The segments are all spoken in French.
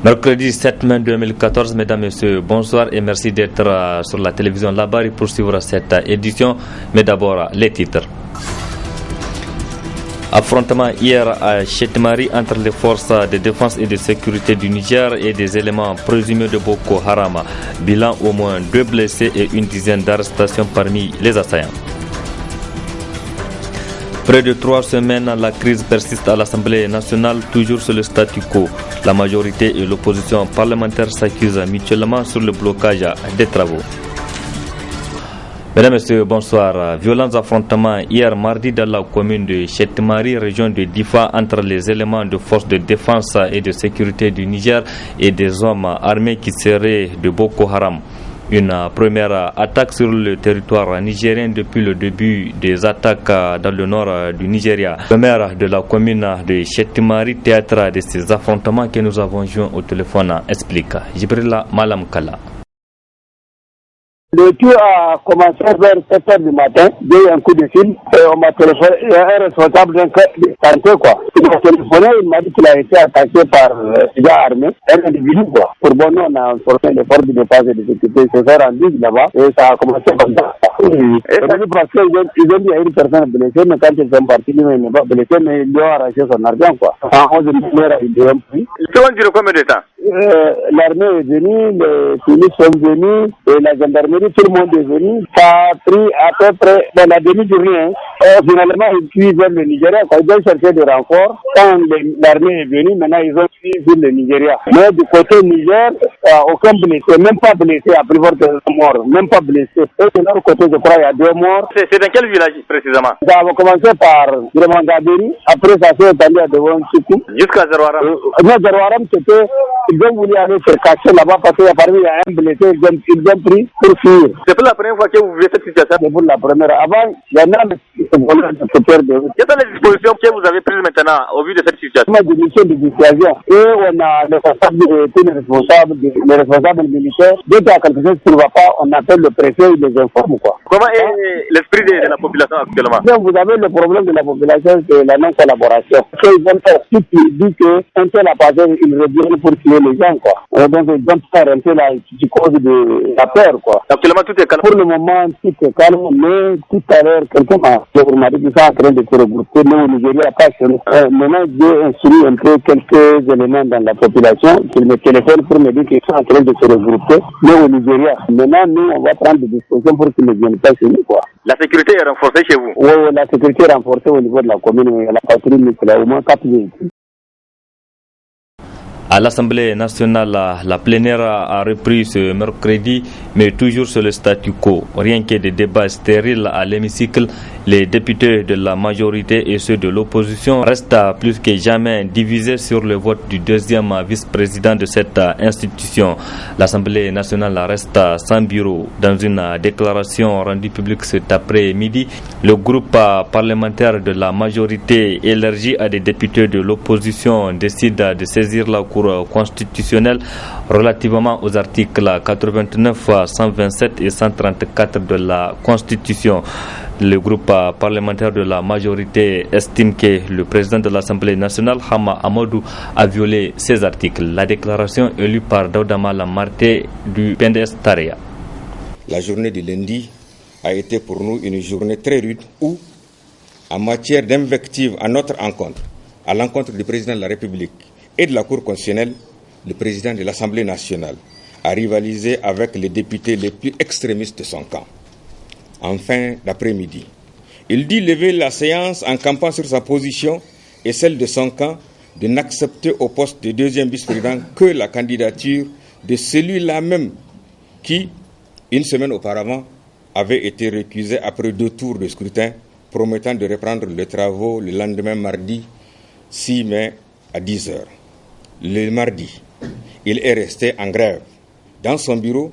Mercredi 7 mai 2014, mesdames et messieurs, bonsoir et merci d'être sur la télévision Labari pour suivre cette édition. Mais d'abord, les titres. Affrontement hier à Chetmari entre les forces de défense et de sécurité du Niger et des éléments présumés de Boko Haram. Bilan au moins 2 blessés et une dizaine d'arrestations parmi les assaillants. Près de 3 semaines, la crise persiste à l'Assemblée nationale, toujours sur le statu quo. La majorité et l'opposition parlementaire s'accusent mutuellement sur le blocage des travaux. Mesdames et messieurs, bonsoir. Violents affrontements hier mardi dans la commune de Chetmari, région de Difa, entre les éléments de forces de défense et de sécurité du Niger et des hommes armés qui seraient de Boko Haram. Une première attaque sur le territoire nigérien depuis le début des attaques dans le nord du Nigeria. Le maire de la commune de Chetmari, théâtre de ces affrontements que nous avons joints au téléphone, explique. Jibrila Malam Kala. Le tout a commencé vers 7 h du matin. J'ai eu un coup de fil et on m'a téléphoné. Il y a un responsable d'un santé, quoi. Il m'a téléphoné, il m'a dit qu'il a été attaqué par des gens armés, un individu, quoi. Pour bon, nous, on a formé les forces de défense et de sécurité. Ils se sont rendus là-bas et ça a commencé comme ça. Et parce qu'ils ont dit à une personne blessée, mais quand ils sont partis, il n'est pas blessé, mais ils lui ont arraché son argent, quoi. En 11 minutes, ils lui ont pris. Ça va durer combien de temps? L'armée est venue, les polices sont venus, et la gendarmerie, tout le monde est venu. Ça a pris à peu près la demi-journée. Finalement, ils suivent vers le Nigeria. Ils ont cherché des renforts. Quand l'armée est venue, maintenant ils ont suivi vers le Nigeria. Mais du côté Niger, aucun blessé, même pas blessé, à plus forte mort, même pas blessé. Et de l'autre côté, je crois, il y a 2 morts. C'est dans quel village précisément? Ça va commencer par Gremangaberi, après ça s'est étendu à devant Chikou. Jusqu'à Zerwaram? Non, Zerwaram, c'était... Ils ont voulu aller se cacher là-bas parce qu'il y a un blessé, ils ont pris pour fuir. C'est pour la première fois que vous vivez cette situation? C'est pour la première. Avant, il y en a qui se volaient de se perdre. Quelles sont les dispositions que vous avez prises maintenant au vu de cette situation? On a des missions de dissuasion et on a les responsables militaires. Dès qu'il y a quelque chose qui ne va pas, on appelle le préfet, il les informe, quoi. Comment est l'esprit de la population actuellement? Donc, vous avez le problème de la population, c'est la non-collaboration. Ils vont faire tout qui dit qu'un tel a passé, ils reviennent pour tuer les gens, quoi. Donc, ils vont faire un peu la psychose de la peur, quoi. Actuellement, tout est calme. Pour le moment, tout est calme, mais tout à l'heure, quelqu'un m'a dit qu'ils sont en train de se regrouper. Nous, au Nigeria, pas chez nous. Maintenant, j'ai instruit un peu quelques éléments dans la population qui me téléphonent pour me dire qu'ils sont en train de se regrouper. Nous, au Nigeria. Maintenant, nous, on va prendre des dispositions pour qu'ils ne viennent pas chez nous, quoi. La sécurité est renforcée chez vous? Oui, la sécurité est renforcée au niveau de la commune. La patrouille, il y a au moins 4 véhicules. À l'Assemblée nationale, la plénière a repris ce mercredi, mais toujours sur le statu quo. Rien que des débats stériles à l'hémicycle, les députés de la majorité et ceux de l'opposition restent plus que jamais divisés sur le vote du deuxième vice-président de cette institution. L'Assemblée nationale reste sans bureau. Dans une déclaration rendue publique cet après-midi, le groupe parlementaire de la majorité élargi à des députés de l'opposition décide de saisir la Cour constitutionnelle relativement aux articles 89, 127 et 134 de la Constitution. Le groupe parlementaire de la majorité estime que le président de l'Assemblée nationale, Hama Amadou, a violé ces articles. La déclaration est lue par Daoudama Lamarté du PNDS Tareya. La journée du lundi a été pour nous une journée très rude où, en matière d'invective à notre encontre, à l'encontre du président de la République et de la Cour constitutionnelle, le président de l'Assemblée nationale a rivalisé avec les députés les plus extrémistes de son camp. En fin d'après-midi, il dit lever la séance en campant sur sa position et celle de son camp de n'accepter au poste de deuxième vice-président que la candidature de celui-là même qui, une semaine auparavant, avait été récusé après 2 tours de scrutin, promettant de reprendre les travaux le lendemain mardi 6 mai à 10 h. Le mardi, il est resté en grève dans son bureau,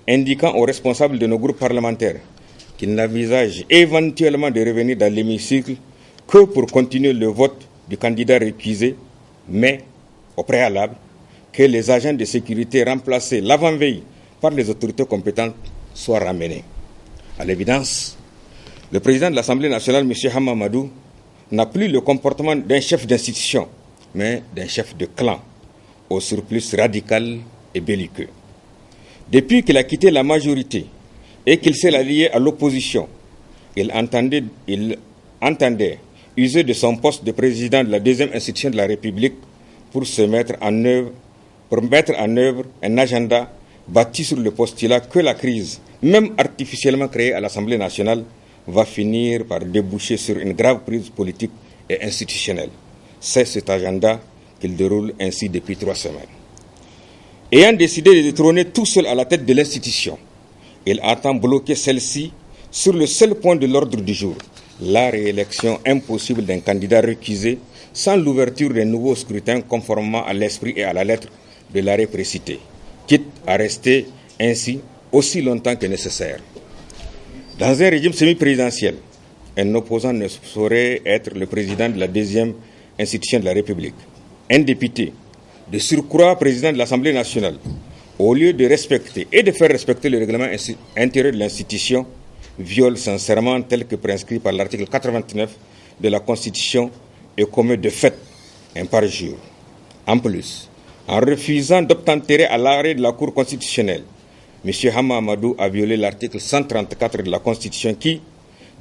indiquant aux responsables de nos groupes parlementaires qu'il n'envisage éventuellement de revenir dans l'hémicycle que pour continuer le vote du candidat récusé, mais au préalable, que les agents de sécurité remplacés l'avant-veille par les autorités compétentes soient ramenés. À l'évidence, le président de l'Assemblée nationale, M. Hama Amadou, n'a plus le comportement d'un chef d'institution, mais d'un chef de clan, au surplus radical et belliqueux. Depuis qu'il a quitté la majorité et qu'il s'est allié à l'opposition, il entendait user de son poste de président de la deuxième institution de la République pour mettre en œuvre un agenda bâti sur le postulat que la crise, même artificiellement créée à l'Assemblée nationale, va finir par déboucher sur une grave crise politique et institutionnelle. C'est cet agenda qu'il déroule ainsi depuis 3 semaines. Ayant décidé de détrôner tout seul à la tête de l'institution, il entend bloquer celle-ci sur le seul point de l'ordre du jour, la réélection impossible d'un candidat récusé sans l'ouverture d'un nouveau scrutin conformément à l'esprit et à la lettre de l'arrêt précité, quitte à rester ainsi aussi longtemps que nécessaire. Dans un régime semi-présidentiel, un opposant ne saurait être le président de la deuxième institution de la République. Un député, de surcroît président de l'Assemblée nationale, au lieu de respecter et de faire respecter le règlement intérieur de l'institution, viole son serment tel que prescrit par l'article 89 de la Constitution et commet de fait un parjure. En plus, en refusant d'obtempérer à l'arrêt de la Cour constitutionnelle, M. Hama Amadou a violé l'article 134 de la Constitution qui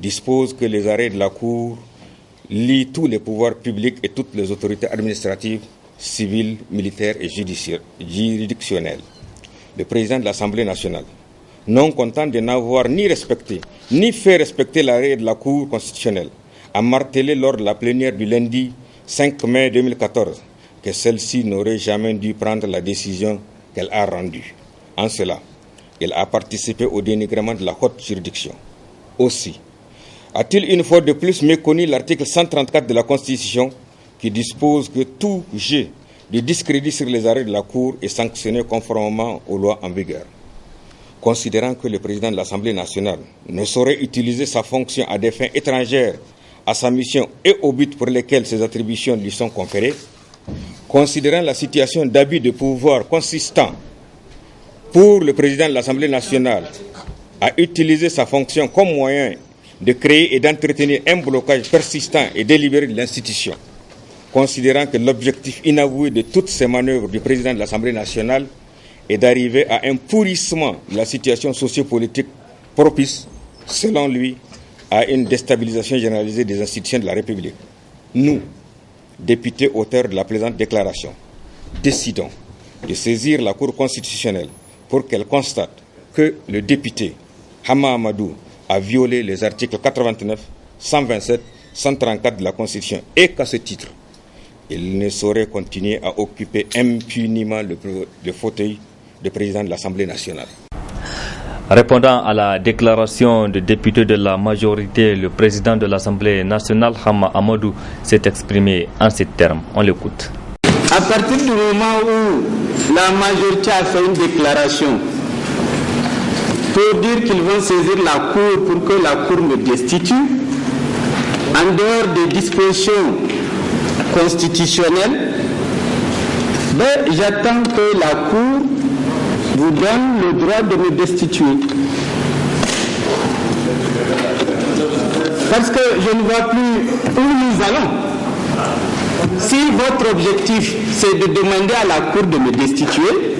dispose que les arrêts de la Cour lient tous les pouvoirs publics et toutes les autorités administratives, civiles, militaires et juridictionnelles. Le président de l'Assemblée nationale, non content de n'avoir ni respecté, ni fait respecter l'arrêt de la Cour constitutionnelle, a martelé lors de la plénière du lundi 5 mai 2014 que celle-ci n'aurait jamais dû prendre la décision qu'elle a rendue. En cela, il a participé au dénigrement de la haute juridiction. Aussi, a-t-il une fois de plus méconnu l'article 134 de la Constitution qui dispose que tout jet de discrédit sur les arrêts de la Cour est sanctionné conformément aux lois en vigueur. Considérant que le président de l'Assemblée nationale ne saurait utiliser sa fonction à des fins étrangères à sa mission et aux buts pour lesquels ses attributions lui sont conférées, considérant la situation d'abus de pouvoir consistant pour le président de l'Assemblée nationale à utiliser sa fonction comme moyen de créer et d'entretenir un blocage persistant et délibéré de l'institution, considérant que l'objectif inavoué de toutes ces manœuvres du président de l'Assemblée nationale est d'arriver à un pourrissement de la situation sociopolitique propice, selon lui, à une déstabilisation généralisée des institutions de la République. Nous, députés auteurs de la présente déclaration, décidons de saisir la Cour constitutionnelle pour qu'elle constate que le député Hama Amadou a violé les articles 89, 127, 134 de la Constitution et qu'à ce titre, il ne saurait continuer à occuper impunément le fauteuil de président de l'Assemblée nationale. Répondant à la déclaration de député de la majorité, le président de l'Assemblée nationale, Hama Amadou, s'est exprimé en ces termes. On l'écoute. À partir du moment où la majorité a fait une déclaration pour dire qu'ils vont saisir la Cour pour que la Cour me destitue, en dehors des dispositions constitutionnelles, j'attends que la Cour vous donne le droit de me destituer. Parce que je ne vois plus où nous allons. Si votre objectif c'est de demander à la Cour de me destituer,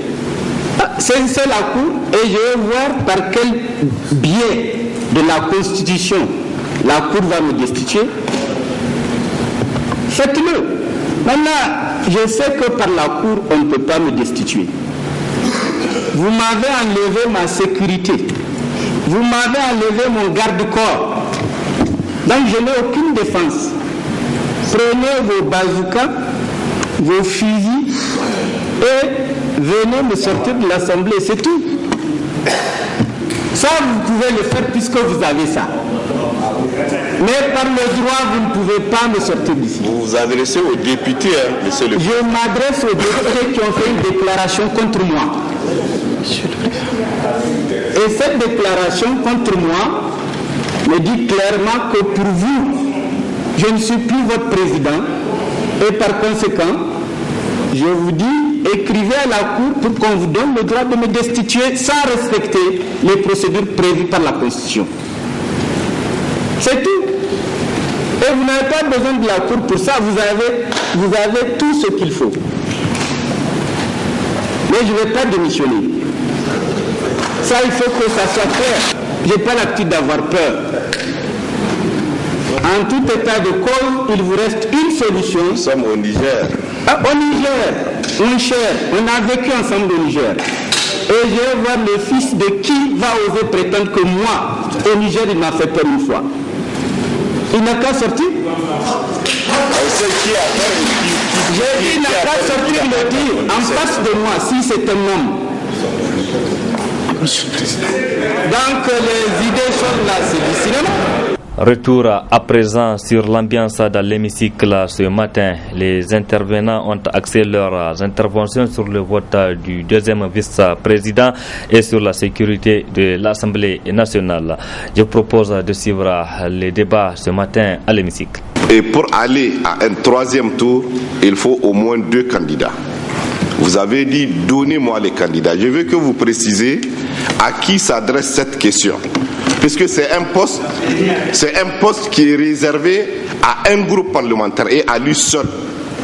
saisissez la Cour et je vais voir par quel biais de la Constitution la Cour va me destituer. Faites-le. Maintenant, je sais que par la Cour, on ne peut pas me destituer. Vous m'avez enlevé ma sécurité. Vous m'avez enlevé mon garde-corps. Donc je n'ai aucune défense. Prenez vos bazookas, vos fusils et venez me sortir de l'Assemblée, c'est tout. Ça, vous pouvez le faire puisque vous avez ça. Mais par le droit, vous ne pouvez pas me sortir d'ici. Vous vous adressez aux députés, monsieur le président. Je m'adresse aux députés qui ont fait une déclaration contre moi. Et cette déclaration contre moi me dit clairement que pour vous, je ne suis plus votre président. Et par conséquent, je vous dis, écrivez à la Cour pour qu'on vous donne le droit de me destituer sans respecter les procédures prévues par la Constitution. C'est tout. Et vous n'avez pas besoin de la Cour pour ça, vous avez tout ce qu'il faut. Mais je ne vais pas démissionner. Ça, il faut que ça soit clair. Je n'ai pas l'habitude d'avoir peur. En tout état de cause, il vous reste une solution. Nous sommes au Niger. Au Niger, mon cher, on a vécu ensemble au Niger. Et je vais voir le fils de qui va oser prétendre que moi, au Niger, il m'a fait peur une fois. Il n'a qu'à sortir. J'ai dit, il n'a qu'à sortir le dire en face de moi, si c'est un homme. Donc les idées sont là, c'est du cinéma. Retour à présent sur l'ambiance dans l'hémicycle ce matin. Les intervenants ont axé leurs interventions sur le vote du deuxième vice-président et sur la sécurité de l'Assemblée nationale. Je propose de suivre les débats ce matin à l'hémicycle. Et pour aller à un troisième tour, il faut au moins 2 candidats. Vous avez dit, donnez-moi les candidats. Je veux que vous précisez à qui s'adresse cette question. Puisque c'est un poste qui est réservé à un groupe parlementaire et à lui seul.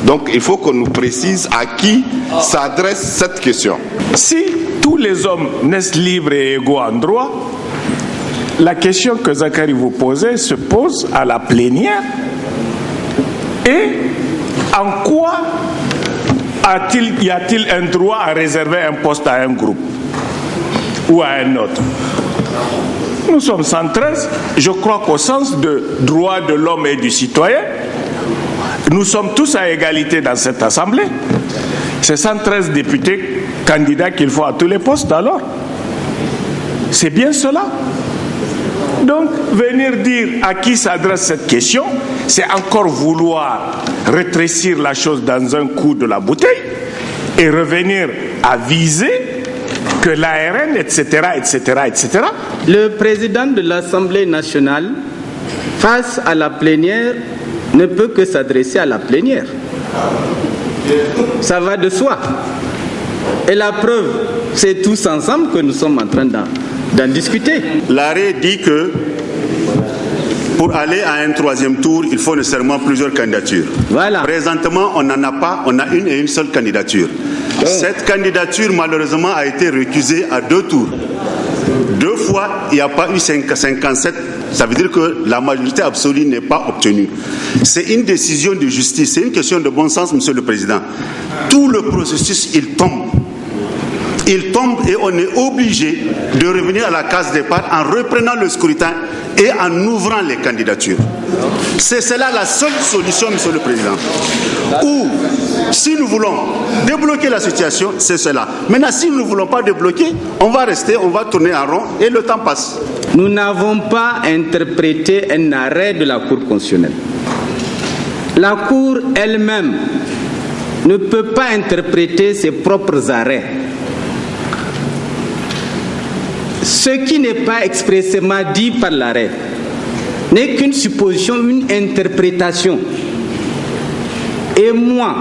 Donc il faut qu'on nous précise à qui s'adresse cette question. Si tous les hommes naissent libres et égaux en droit, la question que Zakari vous posait se pose à la plénière. Et en quoi y a-t-il un droit à réserver un poste à un groupe ou à un autre? Nous sommes 113, je crois qu'au sens de droit de l'homme et du citoyen, nous sommes tous à égalité dans cette assemblée. C'est 113 députés candidats qu'il faut à tous les postes alors. C'est bien cela. Donc, venir dire à qui s'adresse cette question, c'est encore vouloir rétrécir la chose dans un coup de la bouteille et revenir à viser que l'ARN, etc., etc., etc. Le président de l'Assemblée nationale, face à la plénière, ne peut que s'adresser à la plénière. Ça va de soi. Et la preuve, c'est tous ensemble que nous sommes en train d'en discuter. L'arrêt dit que pour aller à un troisième tour, il faut nécessairement plusieurs candidatures. Voilà. Présentement, on n'en a pas, on a une et une seule candidature. Cette candidature, malheureusement, a été récusée à 2 tours. 2 fois, il n'y a pas eu 57. Ça veut dire que la majorité absolue n'est pas obtenue. C'est une décision de justice, c'est une question de bon sens, Monsieur le Président. Tout le processus, il tombe. Il tombe et on est obligé de revenir à la case départ en reprenant le scrutin et en ouvrant les candidatures. C'est cela la seule solution, Monsieur le Président. Ou, si nous voulons débloquer la situation, c'est cela. Maintenant, si nous ne voulons pas débloquer, on va rester, on va tourner en rond et le temps passe. Nous n'avons pas interprété un arrêt de la Cour constitutionnelle. La Cour elle-même ne peut pas interpréter ses propres arrêts. Ce qui n'est pas expressément dit par l'arrêt n'est qu'une supposition, une interprétation. Et moi,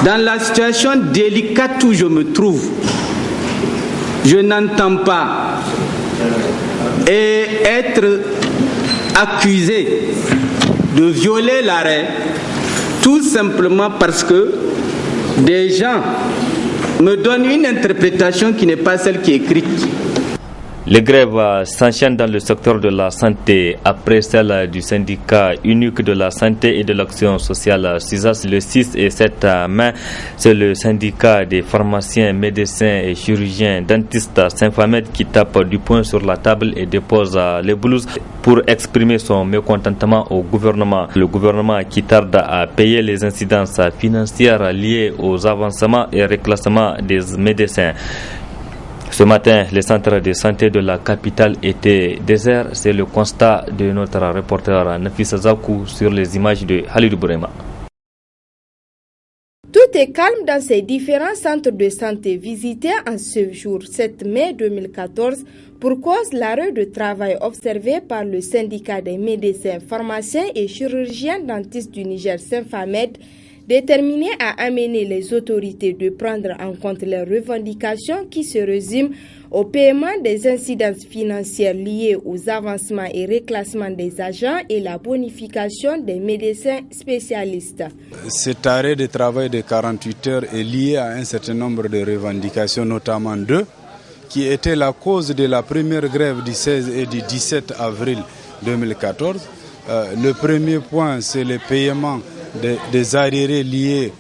dans la situation délicate où je me trouve, je n'entends pas être accusé de violer l'arrêt tout simplement parce que des gens me donnent une interprétation qui n'est pas celle qui est écrite. Les grèves s'enchaînent dans le secteur de la santé après celle du syndicat unique de la santé et de l'action sociale SUSAS le 6 et 7 mai. C'est le syndicat des pharmaciens, médecins et chirurgiens dentistes Saint-Famed qui tape du poing sur la table et dépose les blouses pour exprimer son mécontentement au gouvernement. Le gouvernement qui tarde à payer les incidences financières liées aux avancements et reclassements des médecins. Ce matin, les centres de santé de la capitale étaient déserts. C'est le constat de notre reporter Nafisa Zakou sur les images de Halidou Bourema. Tout est calme dans ces différents centres de santé visités en ce jour 7 mai 2014 pour cause l'arrêt de travail observé par le syndicat des médecins, pharmaciens et chirurgiens dentistes du Niger Saint-Famed. déterminé à amener les autorités de prendre en compte leurs revendications qui se résument au paiement des incidences financières liées aux avancements et reclassements des agents et la bonification des médecins spécialistes. Cet arrêt de travail de 48 heures est lié à un certain nombre de revendications, notamment deux, qui étaient la cause de la première grève du 16 et du 17 avril 2014. Le premier point, c'est le paiement des arriérés liés,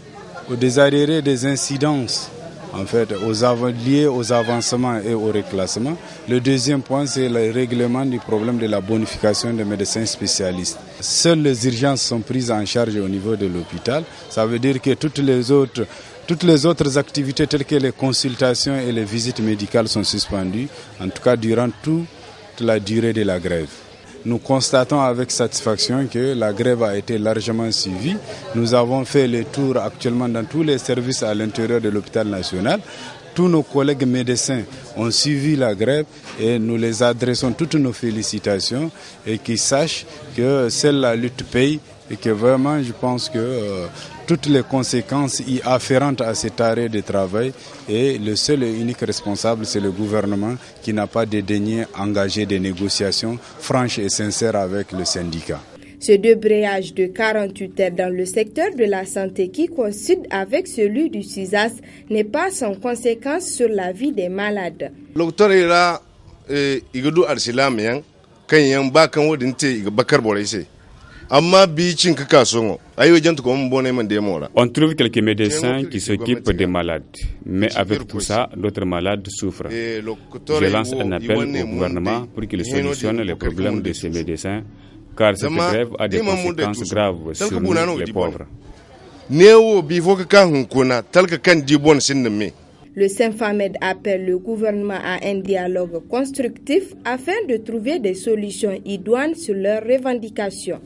des incidences en fait, liés aux avancements et aux reclassements. Le deuxième point, c'est le règlement du problème de la bonification des médecins spécialistes. Seules les urgences sont prises en charge au niveau de l'hôpital. Ça veut dire que toutes les autres activités telles que les consultations et les visites médicales sont suspendues, en tout cas durant toute la durée de la grève. Nous constatons avec satisfaction que la grève a été largement suivie. Nous avons fait le tour actuellement dans tous les services à l'intérieur de l'hôpital national. Tous nos collègues médecins ont suivi la grève et nous les adressons toutes nos félicitations et qu'ils sachent que seule la lutte paye et que vraiment je pense que toutes les conséquences y afférentes à cet arrêt de travail et le seul et unique responsable c'est le gouvernement qui n'a pas dédaigné engager des négociations franches et sincères avec le syndicat. Ce débrayage de 48 heures dans le secteur de la santé qui coïncide avec celui du SUSAS n'est pas sans conséquence sur la vie des malades. Docteur ira igadu arsilamiyan kan yan bakan wadin te bakar boraise. On trouve quelques médecins qui s'occupent des malades, mais avec tout ça, d'autres malades souffrent. Je lance un appel au gouvernement pour qu'il solutionne les problèmes de ces médecins, car cette grève a des conséquences graves sur nous, les pauvres. Le Saint-Famed appelle le gouvernement à un dialogue constructif afin de trouver des solutions idoines sur leurs revendications.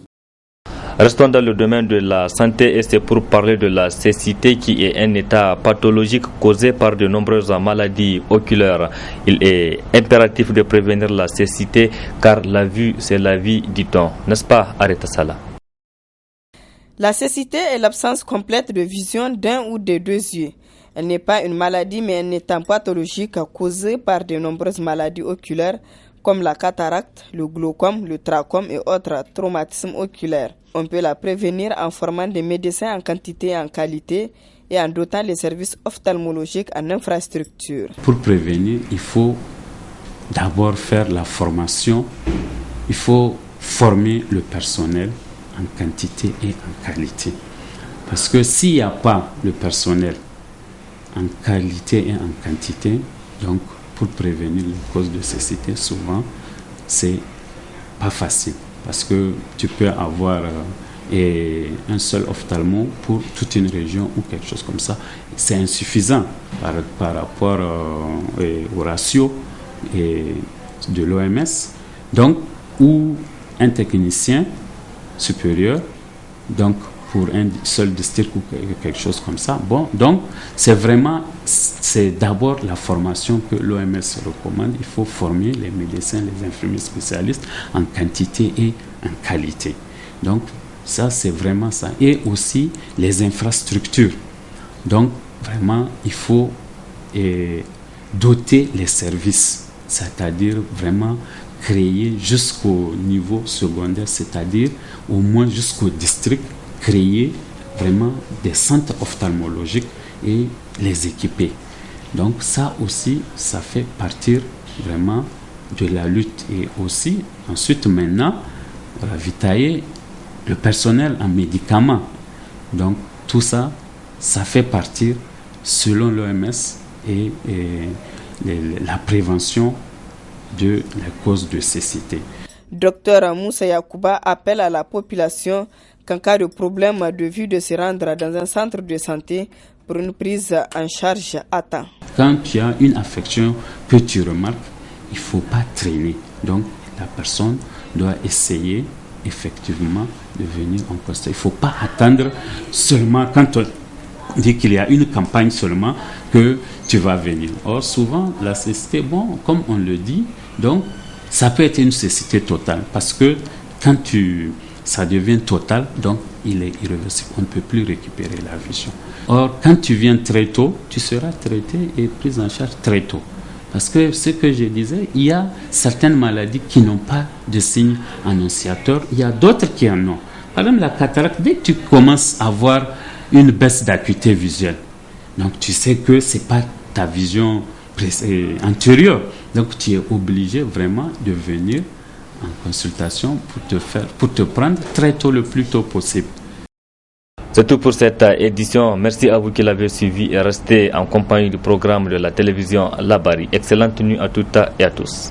Restons dans le domaine de la santé et c'est pour parler de la cécité qui est un état pathologique causé par de nombreuses maladies oculaires. Il est impératif de prévenir la cécité car la vue c'est la vie, dit-on. N'est-ce pas, Areta Sala? La cécité est l'absence complète de vision d'un ou des deux yeux. Elle n'est pas une maladie mais un état pathologique causé par de nombreuses maladies oculaires comme la cataracte, le glaucome, le trachome et autres traumatismes oculaires. On peut la prévenir en formant des médecins en quantité et en qualité et en dotant les services ophtalmologiques en infrastructure. Pour prévenir, il faut d'abord faire la formation, il faut former le personnel en quantité et en qualité. Parce que s'il n'y a pas le personnel en qualité et en quantité, donc pour prévenir les causes de cécité, souvent, c'est pas facile. Parce que tu peux avoir un seul ophtalmo pour toute une région ou quelque chose comme ça. C'est insuffisant par rapport au ratio de l'OMS. Donc, ou un technicien supérieur, donc pour un seul district ou quelque chose comme ça. Bon, donc c'est d'abord la formation que l'OMS recommande. Il faut former les médecins, les infirmiers spécialistes en quantité et en qualité. Donc ça, c'est vraiment ça. Et aussi les infrastructures. Donc vraiment, il faut doter les services, c'est-à-dire vraiment créer jusqu'au niveau secondaire, c'est-à-dire au moins jusqu'au district, créer vraiment des centres ophtalmologiques et les équiper. Donc ça aussi, ça fait partir vraiment de la lutte. Et aussi, ensuite maintenant, ravitailler le personnel en médicaments. Donc tout ça, ça fait partir, selon l'OMS, et la prévention de la cause de cécité. Docteur Moussa Yakouba appelle à la population qu'en cas de problème de vue de se rendre dans un centre de santé pour une prise en charge à temps. Quand tu as une affection que tu remarques, il ne faut pas traîner. Donc la personne doit essayer effectivement de venir en poste. Il ne faut pas attendre seulement quand on dit qu'il y a une campagne seulement que tu vas venir. Or souvent la cécité, bon, comme on le dit, donc ça peut être une cécité totale parce que quand ça devient total, donc il est irréversible. On ne peut plus récupérer la vision. Or, quand tu viens très tôt, tu seras traité et pris en charge très tôt. Parce que ce que je disais, il y a certaines maladies qui n'ont pas de signes annonciateurs, il y a d'autres qui en ont. Par exemple, la cataracte, dès que tu commences à avoir une baisse d'acuité visuelle, donc tu sais que ce n'est pas ta vision antérieure. Donc tu es obligé vraiment de venir en consultation pour te prendre très tôt, le plus tôt possible. C'est tout pour cette édition. Merci à vous qui l'avez suivi et restez en compagnie du programme de la télévision Labari. Excellente nuit à toutes et à tous.